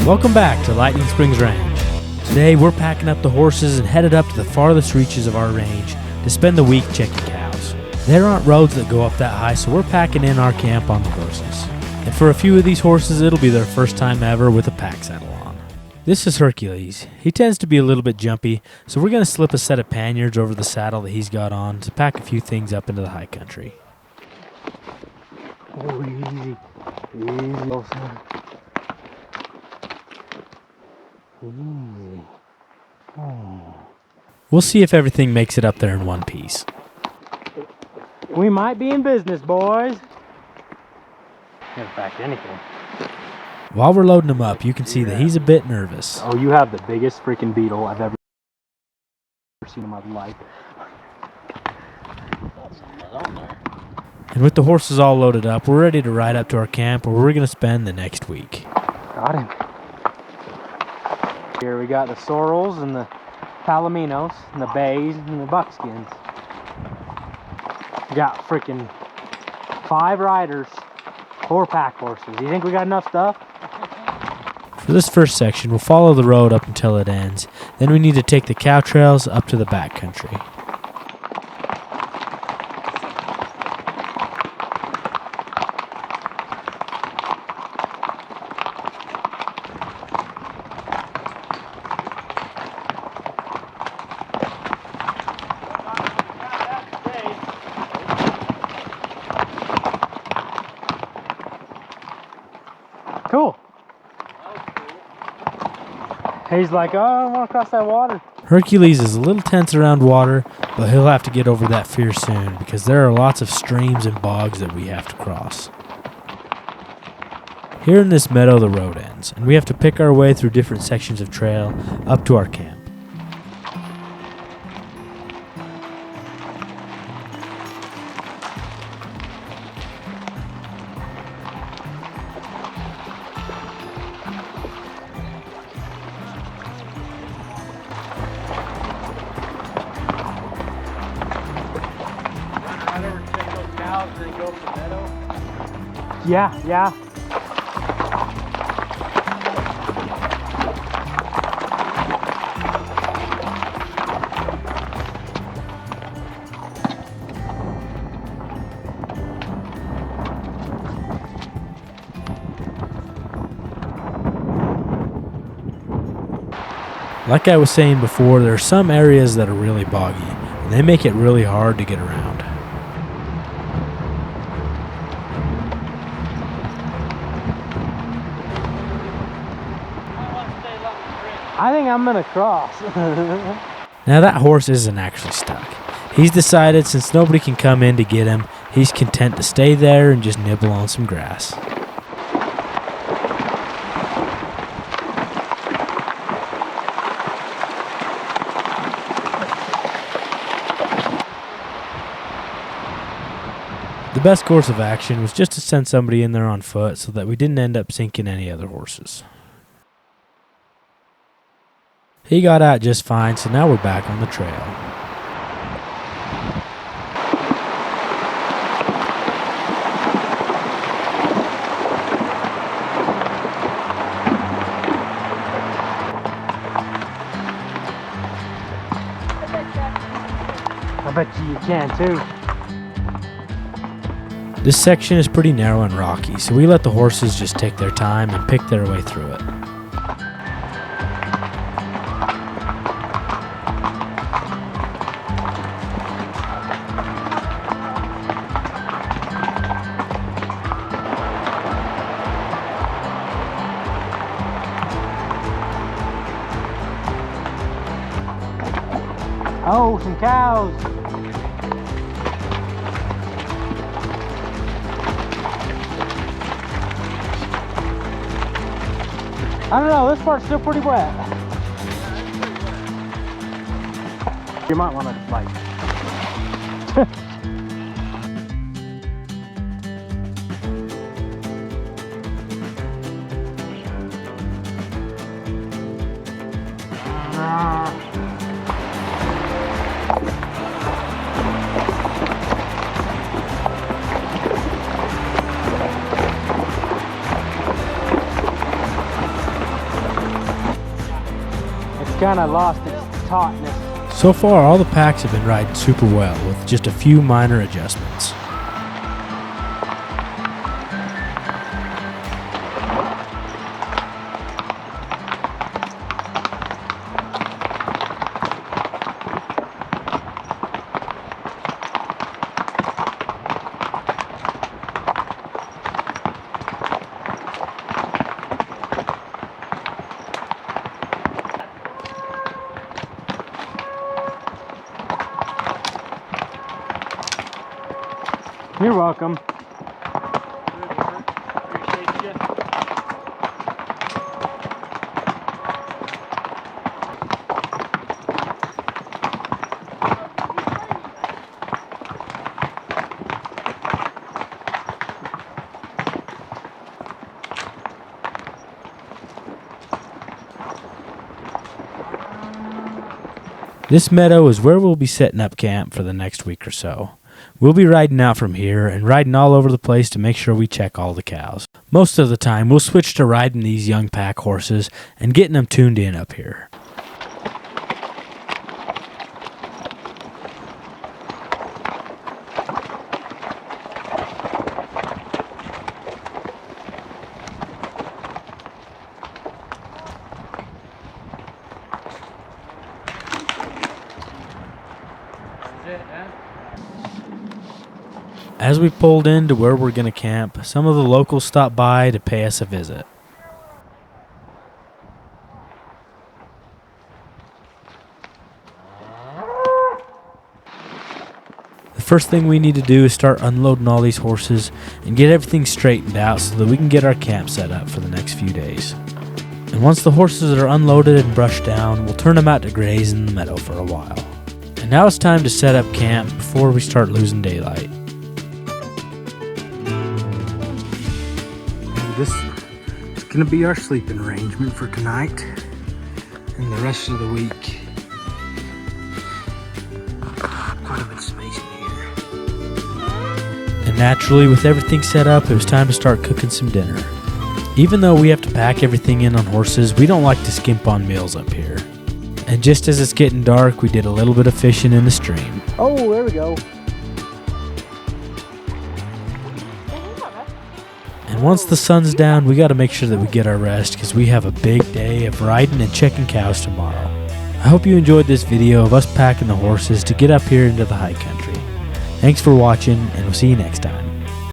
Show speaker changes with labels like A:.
A: Welcome back to Lightning Springs Ranch. Today we're packing up the horses and headed up to the farthest reaches of our range to spend the week checking cows. There aren't roads that go up that high, so we're packing in our camp on the horses. And for a few of these horses, it'll be their first time ever with a pack saddle on. This is Hercules. He tends to be a little bit jumpy, so we're going to slip a set of panniers over the saddle that he's got on to pack a few things up into the high country.
B: Oh, easy. Easy, old son. Easy. Oh.
A: We'll see if everything makes it up there in one piece.
B: We might be in business, boys. In fact, anything.
A: While we're loading him up, you can see that he's a bit nervous.
B: Oh, you have the biggest freaking beetle I've ever seen in my life.
A: And with the horses all loaded up, we're ready to ride up to our camp where we're going to spend the next week.
B: Got him. Here we got the sorrels and the palominos and the bays and the buckskins. We got freaking 5 riders, 4 pack horses. You think we got enough stuff?
A: For this first section, we'll follow the road up until it ends. Then we need to take the cow trails up to the back country.
B: Cool. He's like, oh, I want to cross that water.
A: Hercules is a little tense around water, but he'll have to get over that fear soon because there are lots of streams and bogs that we have to cross. Here in this meadow the road ends, and we have to pick our way through different sections of trail up to our camp.
B: Yeah.
A: Like I was saying before, there are some areas that are really boggy, and they make it really hard to get around.
B: I think I'm gonna cross.
A: Now that horse isn't actually stuck. He's decided since nobody can come in to get him, he's content to stay there and just nibble on some grass. The best course of action was just to send somebody in there on foot so that we didn't end up sinking any other horses. He got out just fine, so now we're back on the trail.
B: I bet you can too.
A: This section is pretty narrow and rocky, so we let the horses just take their time and pick their way through it.
B: Oh, some cows. I don't know, this part's still pretty wet. You might want to like kind of lost its tautness.
A: So far, all the packs have been riding super well with just a few minor adjustments.
B: You're welcome.
C: Appreciate you.
A: This meadow is where we'll be setting up camp for the next week or so. We'll be riding out from here and riding all over the place to make sure we check all the cows. Most of the time, we'll switch to riding these young pack horses and getting them tuned in up here. As we pulled into where we're going to camp, some of the locals stopped by to pay us a visit. The first thing we need to do is start unloading all these horses and get everything straightened out so that we can get our camp set up for the next few days. And once the horses are unloaded and brushed down, we'll turn them out to graze in the meadow for a while. And now it's time to set up camp before we start losing daylight. This is going to be our sleeping arrangement for tonight and the rest of the week. Quite a bit of space in here. And naturally, with everything set up, it was time to start cooking some dinner. Even though we have to pack everything in on horses, we don't like to skimp on meals up here. And just as it's getting dark, we did a little bit of fishing in the stream.
B: Oh, there we go.
A: And once the sun's down, we got to make sure that we get our rest because we have a big day of riding and checking cows tomorrow. I hope you enjoyed this video of us packing the horses to get up here into the high country. Thanks for watching, and we'll see you next time.